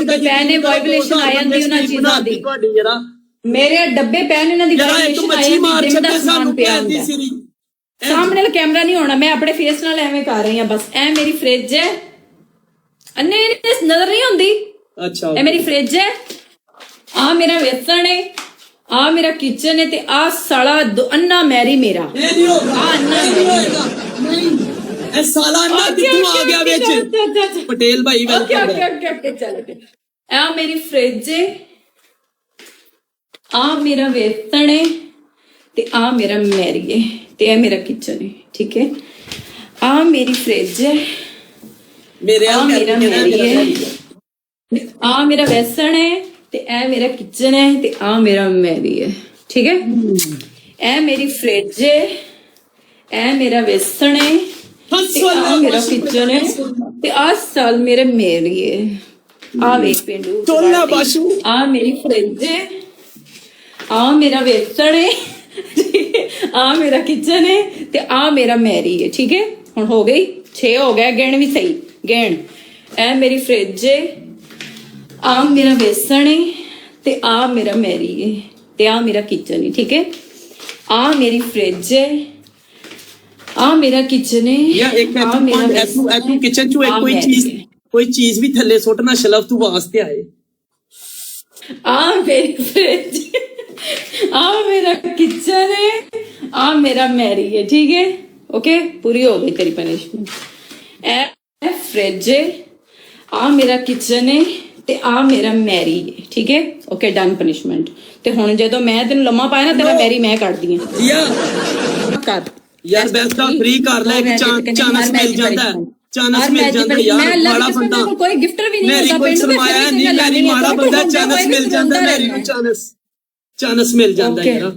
ਪੈ ਨੇ ਵਾਈਬ੍ਰੇਸ਼ਨ ਆ ਜਾਂਦੀ ਉਹਨਾਂ ਚੀਜ਼ਾਂ ਦੀ ਤੁਹਾਡੀ ਜਰਾ ਮੇਰੇ ਡੱਬੇ ਪੈ ਨੇ ਇਹਨਾਂ ਦੀ ਵਾਈਬ੍ਰੇਸ਼ਨ ਆ ਜਾਂਦੀ ਜਿੰਮ ਦਾ ਸਮਾਨ ਪਿਆ ਹੁੰਦਾ ਸਾਹਮਣੇ ਵਾਲਾ ਕੈਮਰਾ ਨਹੀਂ ਹੋਣਾ ਮੈਂ ਆਪਣੇ ਫੇਸ ਨਾਲ ਐਵੇਂ ਕਰ ਰਹੀ ਹਾਂ ਬਸ ਐ ਮੇਰੀ ਫ੍ਰਿਜ ਹੈ ਅੰਨੇ ਨਜ਼ਰ ਨਹੀਂ ਹੁੰਦੀ ਅੱਛਾ ਇਹ ਮੇਰੀ ਫ੍ਰਿਜ ਹੈ ਆ ਮੇਰਾ ਵੇਸਣ ਹੈ ਆ ਮੇਰਾ ਕਿਚਨ ਹੈ ਤੇ ਆ ਸਾਲਾ ਅੰਨਾ ਮੈਰੀ ਮੇਰਾ ਇਹ ਨਹੀਂ ਹੋਗਾ ਆ ਅੰਨਾ ਨਹੀਂ ਇਹ ਸਾਲਾ ਅੰਨਾ ਕਿੱਥੋਂ ਆ ਗਿਆ ਵਿੱਚ ਪਟੇਲ ਭਾਈ ਵੈਲਕਮ ਓਕੇ ਚੱਲ ਆ ਮੇਰੀ ਫ੍ਰਿਜ ਹੈ ਆ ਮੇਰਾ ਵੇਸਣ ਹੈ ਤੇ ਆ ਮੇਰਾ ਮੈਰੀ ਹੈ ਤੇ ਇਹ ਮੇਰਾ ਕਿਚਨ ਹੈ ਠੀਕ ਹੈ ਆ ਮੇਰੀ ਫ੍ਰਿਜ ਹੈ ਮੇਰੇ ਆ ਮੇਰਾ ਮੈਰੀ ਹੈ ਆ ਮੇਰਾ ਵੇਸਣ ਹੈ ਤੇ ਇਹ ਮੇਰਾ ਕਿਚਨ ਹੈ ਤੇ ਆ ਮੇਰਾ ਮੈਰੀ ਹੈ ਠੀਕ ਹੈ ਇਹ ਮੇਰੀ ਫ੍ਰਿਜ ਹੈ ਇਹ ਮੇਰਾ ਵੇਸਣ ਹੈ ਤੇ ਆ ਮੇਰਾ ਕਿਚਨ ਹੈ ਤੇ ਆ ਸਾਲ ਮੇਰੇ ਮੈਰੀ ਹੈ ਆ ਵੇਖ ਪਿੰਡੂ ਚੋਲਾ ਬਾਸ਼ੂ ਆ ਮੇਰੀ ਫ੍ਰਿਜ ਹੈ ਆ ਮੇਰਾ ਵੇਸਣ ਹੈ ਆ ਮੇਰਾ ਕਿਚਨ ਹੈ ਤੇ ਆ ਮੇਰਾ ਮੈਰੀ ਹੈ ਠੀਕ ਹੈ ਹੁਣ ਹੋ ਗਈ 6 ਹੋ ਗਿਆ ਗਿਣ ਵੀ ਸਹੀ ਗਿਣ ਇਹ ਮੇਰੀ ਫ੍ਰਿਜ ਹੈ ਆ ਮੇਰਾ ਵੇਸਣ ਹੈ ਤੇ ਆ ਮੇਰਾ ਮੈਰੀ ਹੈ ਤੇ ਆ ਮੇਰਾ ਕਿਚਨ ਹੈ ਠੀਕ ਹੈ ਆ ਮੇਰੀ ਫ੍ਰਿਜ ਹੈ ਆ ਮੇਰਾ ਕਿਚਨ ਹੈ ਯਾ ਇੱਕ ਐਤੂ ਕਿਚਨ ਚ ਇੱਕ ਕੋਈ ਚੀਜ਼ ਵੀ ਥੱਲੇ ਸੁੱਟਣਾ ਸ਼ਲਫ ਤੂੰ ਵਾਸਤੇ ਆਏ ਆ ਮੇਰੀ ਫ੍ਰਿਜ ਆ ਮੇਰਾ ਕਿਚਨ ਹੈ ਆ ਮੇਰਾ ਮੈਰੀ ਹੈ ਠੀਕ ਹੈ ओके पूरी हो गई तेरी पनिशमेंट ए फ्रिज है आ मेरा किचन है ते आ मेरा मैरी है ठीक है ओके डन पनिशमेंट ते हुण जदों मैं तेनू लम्मा पाया ना तेरा मैरी मैं कटदी हां या कर यार बेस्ट ऑफ 3 कर ले चांस मिल जाता है चांस मिल जाता है यार माड़ा बंदा कोई गिफ्टर भी नहीं मेरी कोई सरमाया नहीं मेरी माड़ा बंदा चांस मिल जाता मेरी को चांस मिल जाता यार